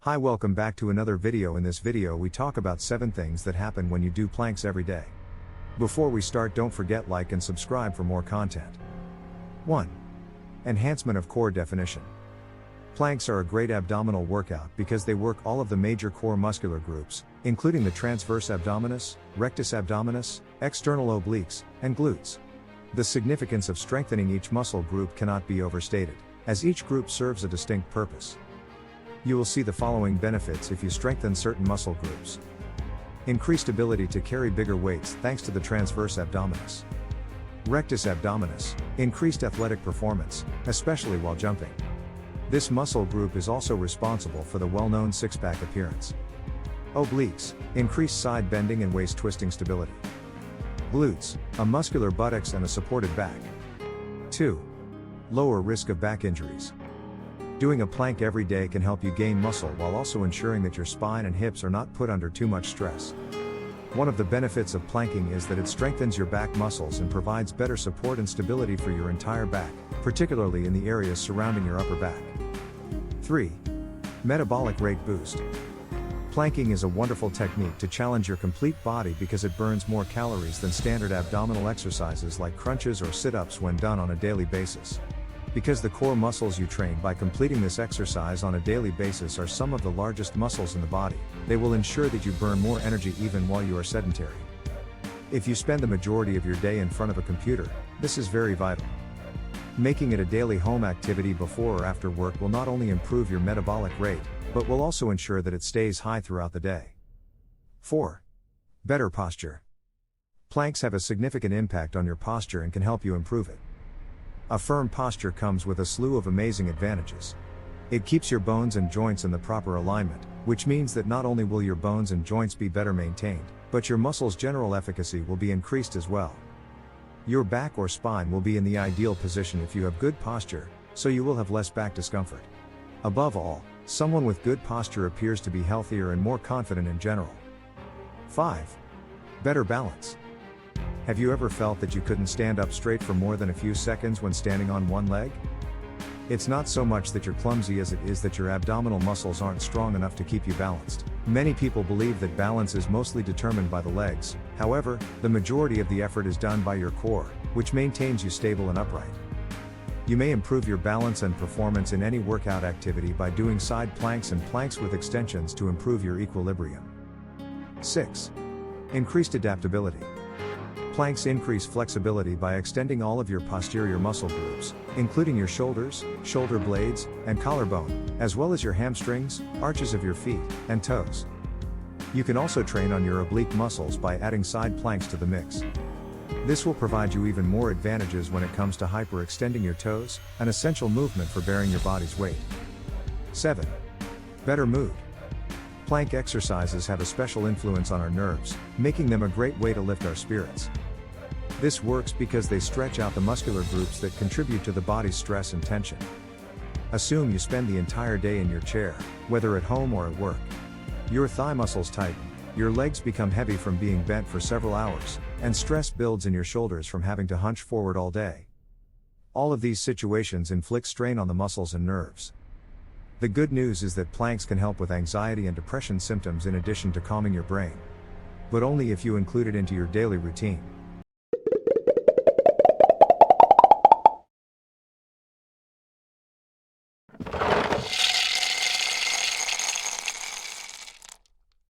Hi, welcome back to another video. In this video we talk about 7 things that happen when you do planks every day. Before we start, don't forget like and subscribe for more content. 1. Enhancement of core definition. Planks are a great abdominal workout because they work all of the major core muscular groups, including the transverse abdominus, rectus abdominus, external obliques, and glutes. The significance of strengthening each muscle group cannot be overstated, as each group serves a distinct purpose. You will see the following benefits if you strengthen certain muscle groups. Increased ability to carry bigger weights thanks to the transverse abdominus. Rectus abdominus, increased athletic performance, especially while jumping. This muscle group is also responsible for the well-known six-pack appearance. Obliques, increased side bending and waist twisting stability. Glutes, a muscular buttocks and a supported back. 2. Lower risk of back injuries. Doing a plank every day can help you gain muscle while also ensuring that your spine and hips are not put under too much stress. One of the benefits of planking is that it strengthens your back muscles and provides better support and stability for your entire back, particularly in the areas surrounding your upper back. 3. Metabolic rate boost. Planking is a wonderful technique to challenge your complete body because it burns more calories than standard abdominal exercises like crunches or sit-ups when done on a daily basis. Because the core muscles you train by completing this exercise on a daily basis are some of the largest muscles in the body, they will ensure that you burn more energy even while you are sedentary. If you spend the majority of your day in front of a computer, this is very vital. Making it a daily home activity before or after work will not only improve your metabolic rate, but will also ensure that it stays high throughout the day. 4. Better posture. Planks have a significant impact on your posture and can help you improve it. A firm posture comes with a slew of amazing advantages. It keeps your bones and joints in the proper alignment, which means that not only will your bones and joints be better maintained, but your muscles' general efficacy will be increased as well. Your back or spine will be in the ideal position if you have good posture, so you will have less back discomfort. Above all, someone with good posture appears to be healthier and more confident in general. 5. Better balance. Have you ever felt that you couldn't stand up straight for more than a few seconds when standing on one leg? It's not so much that you're clumsy as it is that your abdominal muscles aren't strong enough to keep you balanced. Many people believe that balance is mostly determined by the legs, however, the majority of the effort is done by your core, which maintains you stable and upright. You may improve your balance and performance in any workout activity by doing side planks and planks with extensions to improve your equilibrium. 6. Increased adaptability. Planks increase flexibility by extending all of your posterior muscle groups, including your shoulders, shoulder blades, and collarbone, as well as your hamstrings, arches of your feet, and toes. You can also train on your oblique muscles by adding side planks to the mix. This will provide you even more advantages when it comes to hyperextending your toes, an essential movement for bearing your body's weight. 7. Better mood. Plank exercises have a special influence on our nerves, making them a great way to lift our spirits. This works because they stretch out the muscular groups that contribute to the body's stress and tension. Assume you spend the entire day in your chair, whether at home or at work. Your thigh muscles tighten, your legs become heavy from being bent for several hours, and stress builds in your shoulders from having to hunch forward all day. All of these situations inflict strain on the muscles and nerves. The good news is that planks can help with anxiety and depression symptoms in addition to calming your brain. But only if you include it into your daily routine.